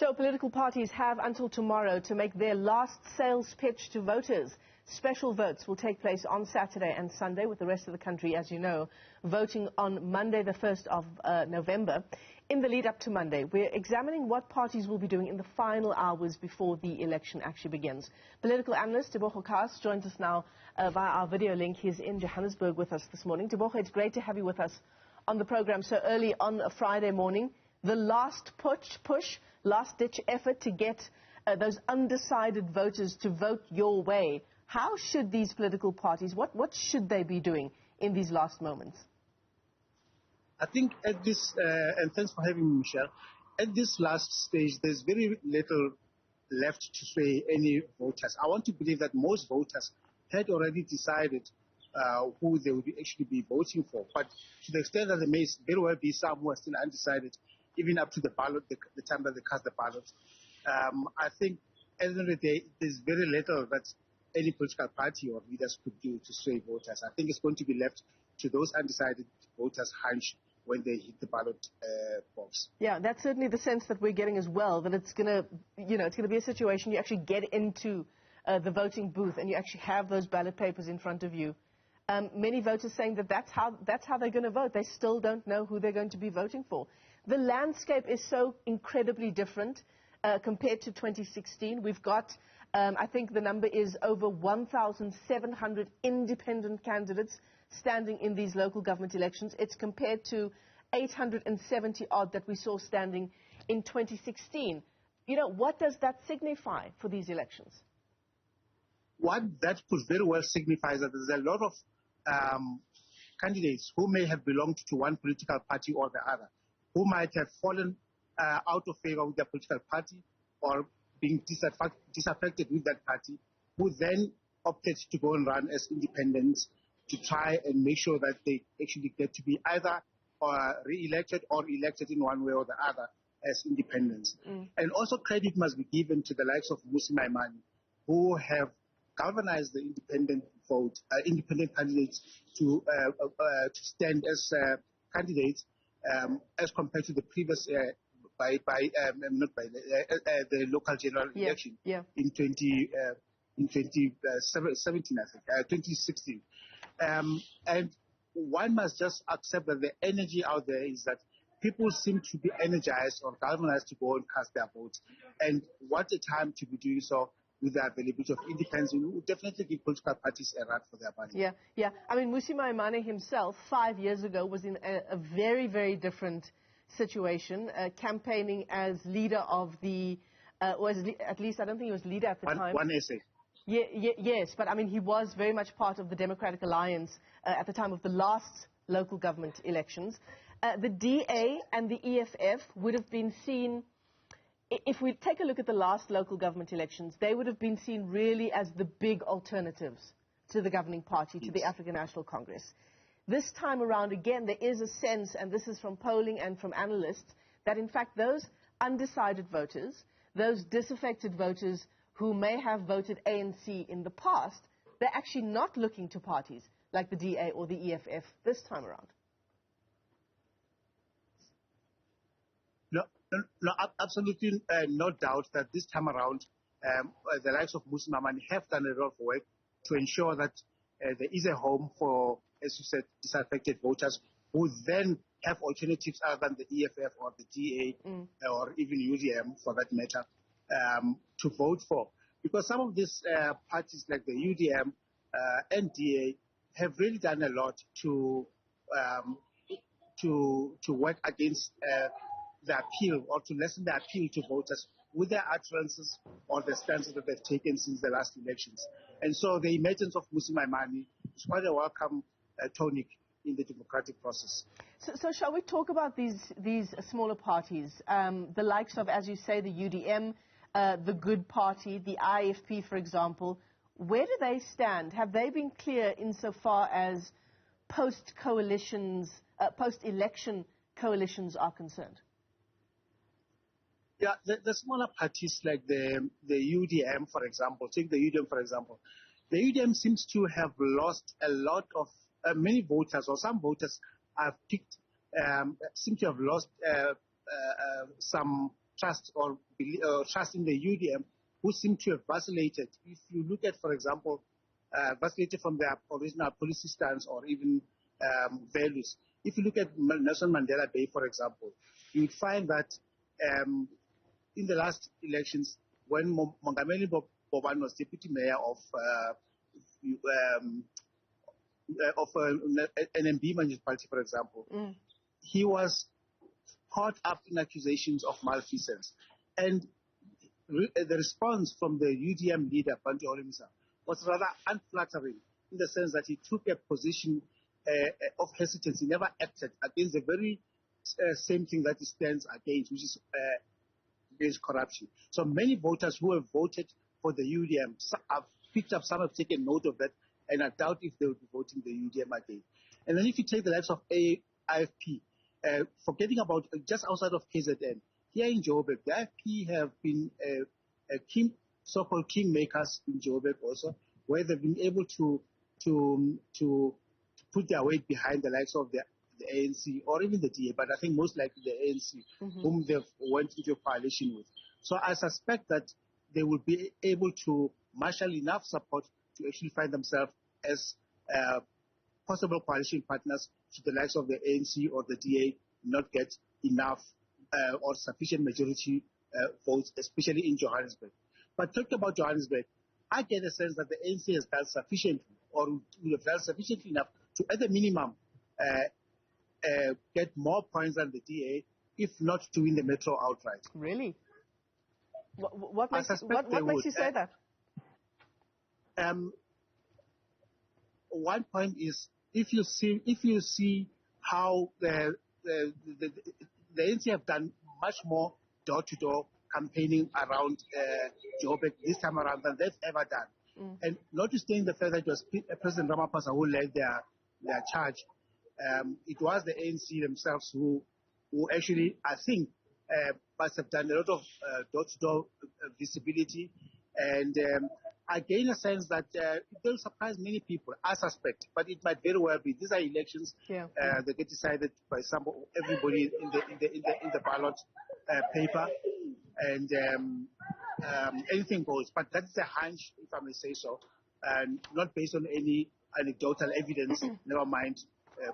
So political parties have until tomorrow to make their last sales pitch to voters. Special votes will take place on Saturday and Sunday, with the rest of the country, as you know, voting on Monday, the 1st of November. In the lead up to Monday, we're examining what parties will be doing in the final hours before the election actually begins. Political analyst Tebogo Khaas joins us now via our video link. He's in Johannesburg with us this morning. Tebogo, it's great to have you with us on the program so early on a Friday morning. The last push, last-ditch effort to get those undecided voters to vote your way. How should these political parties, what should they be doing in these last moments? I think at this, and thanks for having me, Michelle, at this last stage, there's very little left to sway any voters. I want to believe that most voters had already decided who they would actually be voting for. But to the extent that there may very well be some who are still undecided, even up to the ballot, the time that they cast the ballot, I think at the end of the day, there's very little that any political party or leaders could do to sway voters. I think it's going to be left to those undecided voters' hunch when they hit the ballot box. Yeah, that's certainly the sense that we're getting as well, that it's going to, it's going to be a situation you actually get into the voting booth and you actually have those ballot papers in front of you. Many voters saying that that's how they're going to vote. They still don't know who they're going to be voting for. The landscape is so incredibly different compared to 2016. We've got, I think the number is over 1,700 independent candidates standing in these local government elections. It's compared to 870 odd that we saw standing in 2016. What does that signify for these elections? What that could very well signify is that there's a lot of candidates who may have belonged to one political party or the other, who might have fallen out of favor with their political party or being disaffected with that party, who then opted to go and run as independents to try and make sure that they actually get to be either re-elected or elected in one way or the other as independents. And also credit must be given to the likes of Mmusi Maimane, who have galvanized the independent vote, independent candidates to stand as candidates as compared to the previous the local general election in 2017, I think, 2016. And one must just accept that the energy out there is that people seem to be energized or galvanized to go and cast their votes. And what a time to be doing so with the availability of independence. We will definitely give political parties a run for their money. Yeah. I mean, Mmusi Maimane himself, 5 years ago, was in a very, very different situation, campaigning as leader of the, at least I don't think he was leader at the time. One essay. Yes, but I mean, he was very much part of the Democratic Alliance at the time of the last local government elections. The DA and the EFF would have been seen, if we take a look at the last local government elections, they would have been seen really as the big alternatives to the governing party, to the African National Congress. This time around, again, there is a sense, and this is from polling and from analysts, that in fact those undecided voters, those disaffected voters who may have voted ANC in the past, they're actually not looking to parties like the DA or the EFF this time around. No, absolutely no doubt that this time around, the likes of Mmusi Maimane have done a lot of work to ensure that there is a home for, as you said, disaffected voters who then have alternatives other than the EFF or the DA or even UDM, for that matter, to vote for. Because some of these parties like the UDM and DA have really done a lot to work against the appeal or to lessen the appeal to voters with their utterances or the stances that they've taken since the last elections. And so the emergence of Mmusi Maimane is quite a welcome tonic in the democratic process. So shall we talk about these smaller parties, the likes of, as you say, the UDM, the Good Party, the IFP, for example? Where do they stand? Have they been clear insofar as post-election coalitions are concerned? Yeah, the smaller parties like the UDM, for example, take the UDM, for example. The UDM seems to have lost a lot of, many voters, or some voters have picked, seem to have lost some trust or trust in the UDM, who seem to have vacillated. If you look at, for example, vacillated from their original policy stance or even values. If you look at Nelson Mandela Bay, for example, you would find that in the last elections, when Mongameli Boban was deputy mayor of NMB municipality, for example, he was caught up in accusations of malfeasance. And the response from the UDM leader, Bantu Holemisa, was rather unflattering in the sense that he took a position of hesitancy. He never acted against the very same thing that he stands against, which is against corruption. So many voters who have voted for the UDM have picked up, some have taken note of that, and I doubt if they will be voting the UDM again. And then if you take the likes of IFP, forgetting about just outside of KZN, here in Joburg, the IFP have been so-called kingmakers in Joburg also, where they've been able to put their weight behind the likes of the ANC or even the DA, but I think most likely the ANC, whom they've went into a coalition with. So I suspect that they will be able to marshal enough support to actually find themselves as possible coalition partners to the likes of the ANC or the DA not get enough or sufficient majority votes, especially in Johannesburg. But talking about Johannesburg, I get a sense that the ANC has done sufficiently, or will have done sufficiently enough to, at the minimum, get more points than the DA, if not to win the metro outright. Really? What makes you say that? One point is if you see how the ANC have done much more door-to-door campaigning around Joburg this time around than they've ever done. And notwithstanding the fact that it was President Ramaphosa who led their charge, it was the ANC themselves who actually, I think, must have done a lot of door-to-door visibility. And I gain a sense that it will surprise many people, I suspect, but it might very well be. These are elections that get decided by everybody in the ballot paper, and anything goes. But that's a hunch, if I may say so, and not based on any anecdotal evidence, never mind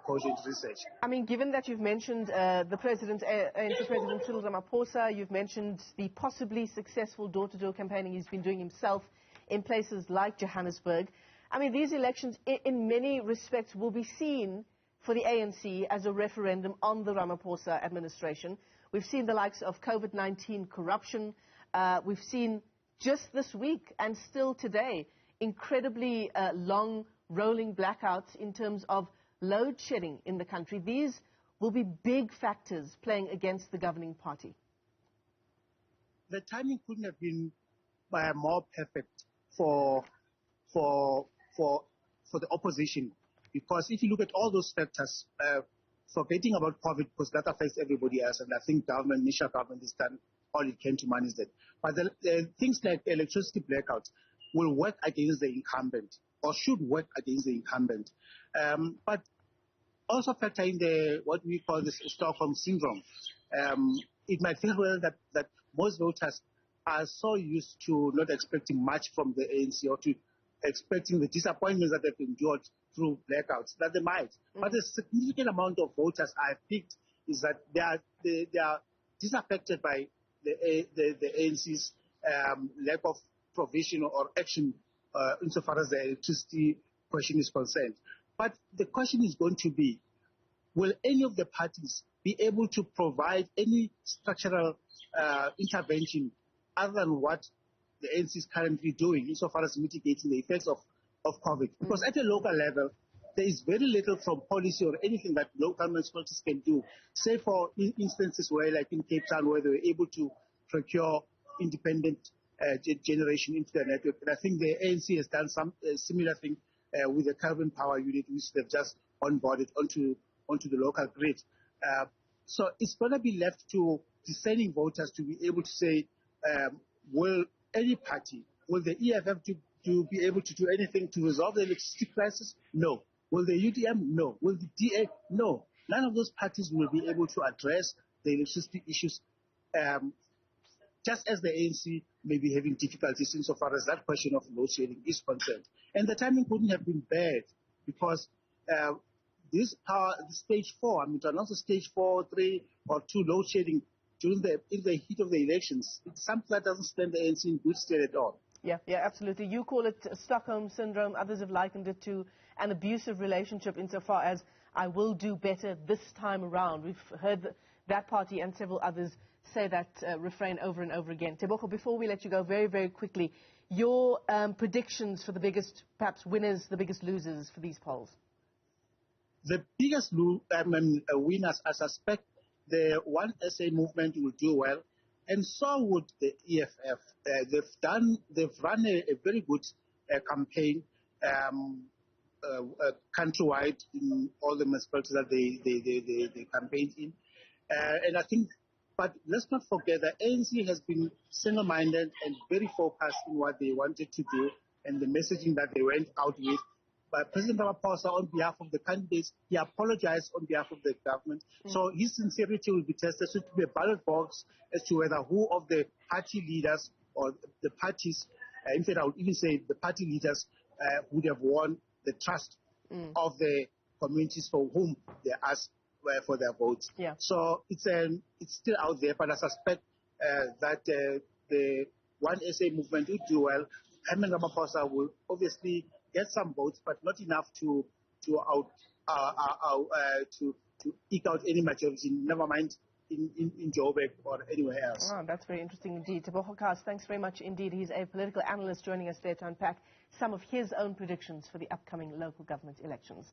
cogent research. I mean, given that you've mentioned the President, ANC President Cyril Ramaphosa, you've mentioned the possibly successful door-to-door campaigning he's been doing himself in places like Johannesburg. I mean, these elections, in many respects, will be seen for the ANC as a referendum on the Ramaphosa administration. We've seen the likes of COVID-19 corruption. We've seen just this week and still today incredibly long rolling blackouts in terms of load shedding in the country. These will be big factors playing against the governing party. The timing couldn't have been more perfect for the opposition, because if you look at all those factors, forgetting about COVID, because that affects everybody else, and I think national government has done all it can to manage that. But the things like electricity blackouts will work against the incumbent, or should work against the incumbent. But also factor in what we call the Stockholm syndrome. It might feel well that most voters are so used to not expecting much from the ANC, or to expecting the disappointments that they've endured through blackouts, that they might. But a significant amount of voters I've picked is that they are disaffected by the ANC's lack of provision or action insofar as the electricity question is concerned. But the question is going to be, will any of the parties be able to provide any structural intervention other than what the ANC is currently doing insofar as mitigating the effects of COVID? Because at a local level, there is very little from policy or anything that local municipalities can do, say for instances where, like in Cape Town, where they were able to procure independent generation into their network. And I think the ANC has done some similar thing with the carbon power unit, which they've just onboarded onto the local grid. So it's going to be left to discerning voters to be able to say, will any party, will the EFF to be able to do anything to resolve the electricity crisis? No. Will the UDM? No. Will the DA? No. None of those parties will be able to address the electricity issues just as the ANC may be having difficulties insofar as that question of load shedding is concerned. And the timing couldn't have been bad because this stage 4, I mean, to announce a stage 4, 3, or 2 load shedding in the heat of the elections, it's something that doesn't stand the ANC in good stead at all. Yeah, absolutely. You call it Stockholm Syndrome. Others have likened it to an abusive relationship insofar as I will do better this time around. We've heard that party and several others say that refrain over and over again. Tebogo, before we let you go, very, very quickly, your predictions for the biggest, perhaps winners, the biggest losers for these polls? The biggest winners, I suspect, the One SA movement will do well, and so would the EFF. They've run a very good campaign countrywide in all the municipalities that they campaigned in, and I think. But let's not forget that ANC has been single-minded and very focused in what they wanted to do and the messaging that they went out with. But President Ramaphosa, on behalf of the candidates, he apologized on behalf of the government. So his sincerity will be tested. So it will be a ballot box as to whether who of the party leaders or the parties, in fact, I would even say the party leaders would have won the trust of the communities for whom they asked for their votes. Yeah. So it's still out there, but I suspect that the One SA movement will do well. Herman Ramaphosa will obviously get some votes, but not enough to eke out any majority. Never mind in Joburg or anywhere else. Oh, that's very interesting indeed. Tebogo Khaas, thanks very much indeed. He's a political analyst joining us there to unpack some of his own predictions for the upcoming local government elections.